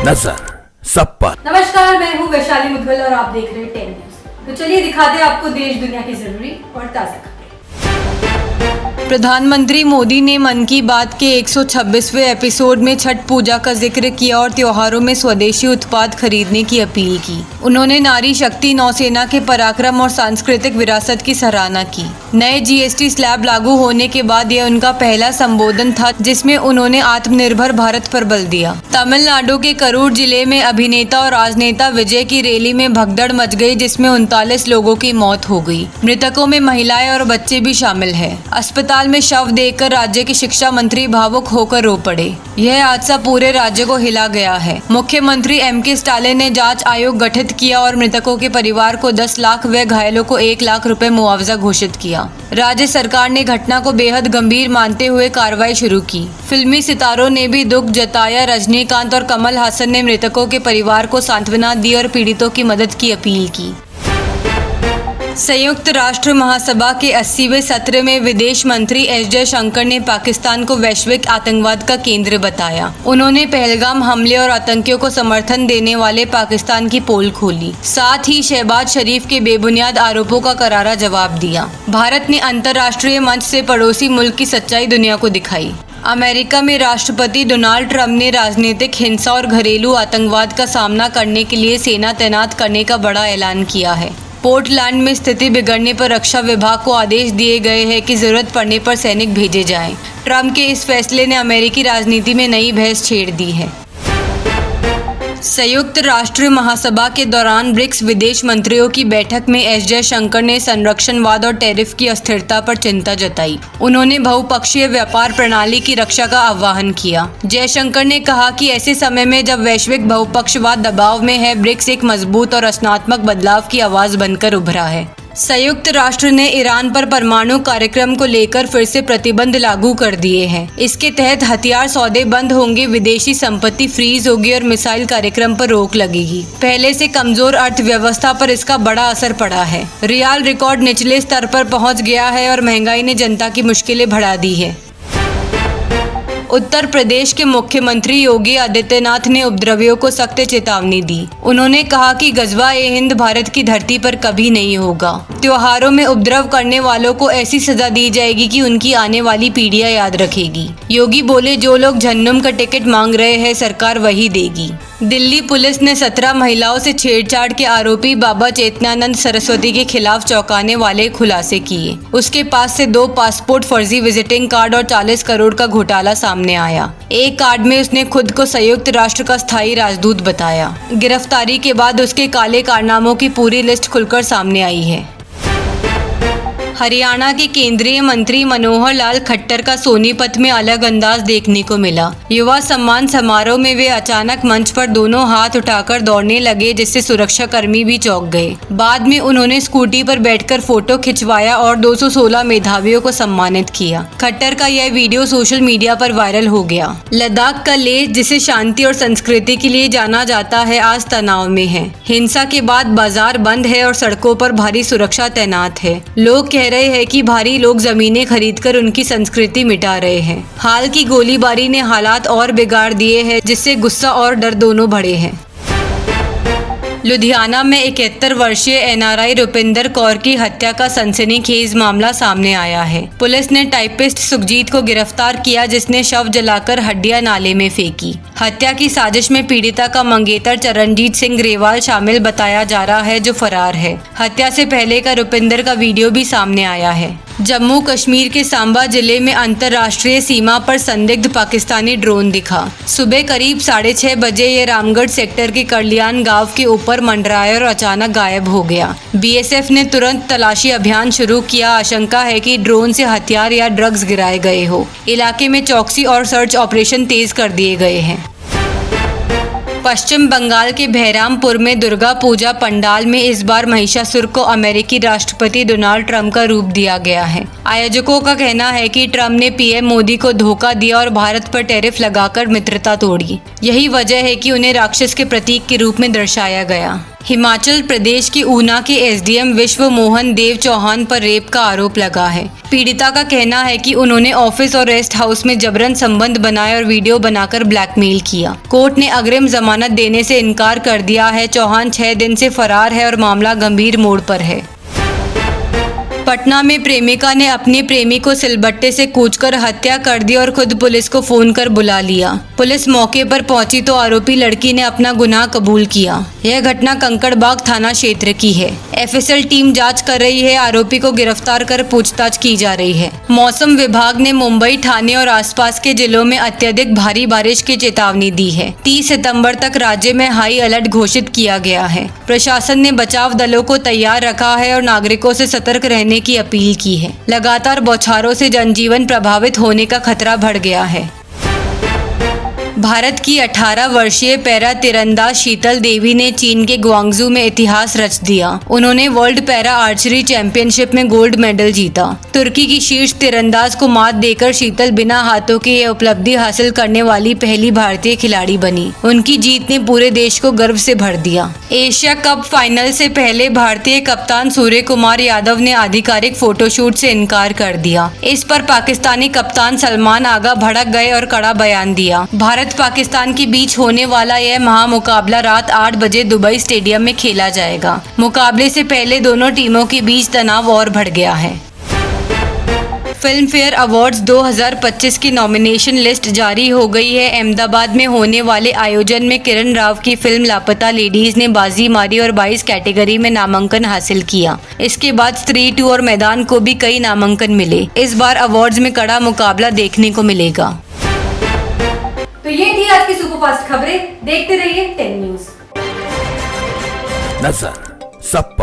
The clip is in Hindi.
नजर सब पर। नमस्कार, मैं हूं वैशाली मुदगल और आप देख रहे हैं 10 न्यूज। तो चलिए दिखाते हैं आपको देश दुनिया की जरूरी और ताजा खबरें। प्रधानमंत्री मोदी ने मन की बात के 126वें एपिसोड में छठ पूजा का जिक्र किया और त्योहारों में स्वदेशी उत्पाद खरीदने की अपील की। उन्होंने नारी शक्ति, नौसेना के पराक्रम और सांस्कृतिक विरासत की सराहना की। नए जीएसटी स्लैब लागू होने के बाद यह उनका पहला संबोधन था जिसमें उन्होंने आत्मनिर्भर भारत पर बल दिया। तमिलनाडु के करूर जिले में अभिनेता और राजनेता विजय की रैली में भगदड़ मच गई जिसमें 39 लोगों की मौत हो गई। मृतकों में महिलाएं और बच्चे भी शामिल है। अस्पताल में शव देखकर राज्य के शिक्षा मंत्री भावुक होकर रो पड़े। यह हादसा पूरे राज्य को हिला गया है। मुख्यमंत्री एमके स्टालिन ने जांच आयोग गठित किया और मृतकों के परिवार को 10 लाख व घायलों को 1 लाख रुपए मुआवजा घोषित किया। राज्य सरकार ने घटना को बेहद गंभीर मानते हुए कार्रवाई शुरू की। फिल्मी सितारों ने भी दुख जताया। रजनीकांत और कमल हासन ने मृतकों के परिवार को सांत्वना दी और पीड़ितों की मदद की अपील की। संयुक्त राष्ट्र महासभा के 80वें सत्र में विदेश मंत्री एस जयशंकर ने पाकिस्तान को वैश्विक आतंकवाद का केंद्र बताया। उन्होंने पहलगाम हमले और आतंकियों को समर्थन देने वाले पाकिस्तान की पोल खोली। साथ ही शहबाज शरीफ के बेबुनियाद आरोपों का करारा जवाब दिया। भारत ने अंतर्राष्ट्रीय मंच से पड़ोसी मुल्क की सच्चाई दुनिया को दिखाई। अमेरिका में राष्ट्रपति डोनाल्ड ट्रंप ने राजनीतिक हिंसा और घरेलू आतंकवाद का सामना करने के लिए सेना तैनात करने का बड़ा ऐलान किया है। पोर्टलैंड में स्थिति बिगड़ने पर रक्षा विभाग को आदेश दिए गए हैं कि जरूरत पड़ने पर सैनिक भेजे जाएं। ट्रंप के इस फैसले ने अमेरिकी राजनीति में नई बहस छेड़ दी है। संयुक्त राष्ट्र महासभा के दौरान ब्रिक्स विदेश मंत्रियों की बैठक में एस जयशंकर ने संरक्षणवाद और टैरिफ की अस्थिरता पर चिंता जताई। उन्होंने बहुपक्षीय व्यापार प्रणाली की रक्षा का आह्वान किया। जयशंकर ने कहा कि ऐसे समय में जब वैश्विक बहुपक्षवाद दबाव में है, ब्रिक्स एक मजबूत और रचनात्मक बदलाव की आवाज बनकर उभरा है। संयुक्त राष्ट्र ने ईरान पर परमाणु कार्यक्रम को लेकर फिर से प्रतिबंध लागू कर दिए हैं। इसके तहत हथियार सौदे बंद होंगे, विदेशी संपत्ति फ्रीज होगी और मिसाइल कार्यक्रम पर रोक लगेगी। पहले से कमजोर अर्थव्यवस्था पर इसका बड़ा असर पड़ा है। रियाल रिकॉर्ड निचले स्तर पर पहुंच गया है और महंगाई ने जनता की मुश्किलें बढ़ा दी है। उत्तर प्रदेश के मुख्यमंत्री योगी आदित्यनाथ ने उपद्रवियों को सख्त चेतावनी दी। उन्होंने कहा कि गजवा-ए-हिंद भारत की धरती पर कभी नहीं होगा। त्योहारों में उपद्रव करने वालों को ऐसी सजा दी जाएगी कि उनकी आने वाली पीढ़ियां याद रखेगी। योगी बोले, जो लोग जहन्नुम का टिकट मांग रहे हैं सरकार वही देगी। दिल्ली पुलिस ने 17 महिलाओं से छेड़छाड़ के आरोपी बाबा चेतनानंद सरस्वती के खिलाफ चौंकाने वाले खुलासे किए। उसके पास से 2 पासपोर्ट, फर्जी विजिटिंग कार्ड और 40 करोड़ का घोटाला सामने आया। एक कार्ड में उसने खुद को संयुक्त राष्ट्र का स्थायी राजदूत बताया। गिरफ्तारी के बाद उसके काले कारनामों की पूरी लिस्ट खुलकर सामने आई है। हरियाणा के केंद्रीय मंत्री मनोहर लाल खट्टर का सोनीपत में अलग अंदाज देखने को मिला। युवा सम्मान समारोह में वे अचानक मंच पर दोनों हाथ उठाकर दौड़ने लगे जिससे सुरक्षा कर्मी भी चौंक गए। बाद में उन्होंने स्कूटी पर बैठकर फोटो खिंचवाया और 216 मेधावियों को सम्मानित किया। खट्टर का यह वीडियो सोशल मीडिया पर वायरल हो गया। लद्दाख का लेह, जिसे शांति और संस्कृति के लिए जाना जाता है, आज तनाव में है। हिंसा के बाद बाजार बंद है और सड़कों पर भारी सुरक्षा तैनात है। लोग कह रहे हैं कि भारी लोग जमीनें खरीदकर उनकी संस्कृति मिटा रहे हैं। हाल की गोलीबारी ने हालात और बिगाड़ दिए हैं जिससे गुस्सा और डर दोनों बढ़े हैं। लुधियाना में 71 वर्षीय एनआरआई रुपिंदर कौर की हत्या का सनसनीखेज मामला सामने आया है। पुलिस ने टाइपिस्ट सुखजीत को गिरफ्तार किया जिसने शव जलाकर हड्डियां नाले में फेंकी। हत्या की साजिश में पीड़िता का मंगेतर चरणजीत सिंह ग्रेवाल शामिल बताया जा रहा है जो फरार है। हत्या से पहले का रुपिंदर का वीडियो भी सामने आया है। जम्मू कश्मीर के सांबा जिले में अंतर्राष्ट्रीय सीमा पर संदिग्ध पाकिस्तानी ड्रोन दिखा। सुबह करीब 6:30 बजे ये रामगढ़ सेक्टर के करलियान गांव के ऊपर मंडराया और अचानक गायब हो गया। बीएसएफ ने तुरंत तलाशी अभियान शुरू किया। आशंका है कि ड्रोन से हथियार या ड्रग्स गिराए गए हो। इलाके में चौकसी और सर्च ऑपरेशन तेज कर दिए गए हैं। पश्चिम बंगाल के बहरामपुर में दुर्गा पूजा पंडाल में इस बार महिषासुर को अमेरिकी राष्ट्रपति डोनाल्ड ट्रंप का रूप दिया गया है। आयोजकों का कहना है कि ट्रंप ने पीएम मोदी को धोखा दिया और भारत पर टैरिफ लगाकर मित्रता तोड़ी। यही वजह है कि उन्हें राक्षस के प्रतीक के रूप में दर्शाया गया। हिमाचल प्रदेश के ऊना के एसडीएम विश्व मोहन देव चौहान पर रेप का आरोप लगा है। पीड़िता का कहना है कि उन्होंने ऑफिस और रेस्ट हाउस में जबरन संबंध बनाए और वीडियो बनाकर ब्लैकमेल किया। कोर्ट ने अग्रिम जमानत देने से इनकार कर दिया है। चौहान 6 दिन से फरार है और मामला गंभीर मोड़ पर है। पटना में प्रेमिका ने अपने प्रेमी को सिलबट्टे से कूचकर हत्या कर दी और खुद पुलिस को फोन कर बुला लिया। पुलिस मौके पर पहुंची तो आरोपी लड़की ने अपना गुनाह कबूल किया। यह घटना कंकड़बाग थाना क्षेत्र की है। एफएसएल टीम जांच कर रही है। आरोपी को गिरफ्तार कर पूछताछ की जा रही है। मौसम विभाग ने मुंबई, ठाणे और आसपास के जिलों में अत्यधिक भारी बारिश की चेतावनी दी है। 30 सितंबर तक राज्य में हाई अलर्ट घोषित किया गया है। प्रशासन ने बचाव दलों को तैयार रखा है और नागरिकों से सतर्क रहने की अपील की है। लगातार बौछारों से जनजीवन प्रभावित होने का खतरा बढ़ गया है। भारत की 18 वर्षीय पैरा तीरंदाज शीतल देवी ने चीन के ग्वांगजू में इतिहास रच दिया। उन्होंने वर्ल्ड पैरा आर्चरी चैंपियनशिप में गोल्ड मेडल जीता। तुर्की की शीर्ष तीरंदाज को मात देकर शीतल बिना हाथों के ये उपलब्धि हासिल करने वाली पहली भारतीय खिलाड़ी बनी। उनकी जीत ने पूरे देश को गर्व से भर दिया। एशिया कप फाइनल से पहले भारतीय कप्तान सूर्य कुमार यादव ने आधिकारिक फोटोशूट से इनकार कर दिया। इस पर पाकिस्तानी कप्तान सलमान आगा भड़क गए और कड़ा बयान दिया। भारत पाकिस्तान के बीच होने वाला यह महामुकाबला रात 8 बजे दुबई स्टेडियम में खेला जाएगा। मुकाबले से पहले दोनों टीमों के बीच तनाव और बढ़ गया है। फिल्म फेयर अवार्ड्स 2025 की नॉमिनेशन लिस्ट जारी हो गई है। अहमदाबाद में होने वाले आयोजन में किरण राव की फिल्म लापता लेडीज ने बाजी मारी और 22 कैटेगरी में नामांकन हासिल किया। इसके बाद स्त्री 2 और मैदान को भी कई नामांकन मिले। इस बार अवार्ड्स में कड़ा मुकाबला देखने को मिलेगा। तो ये थी आज की सुपरफास्ट खबरें। देखते रहिए 10 न्यूज। नजर सब पर।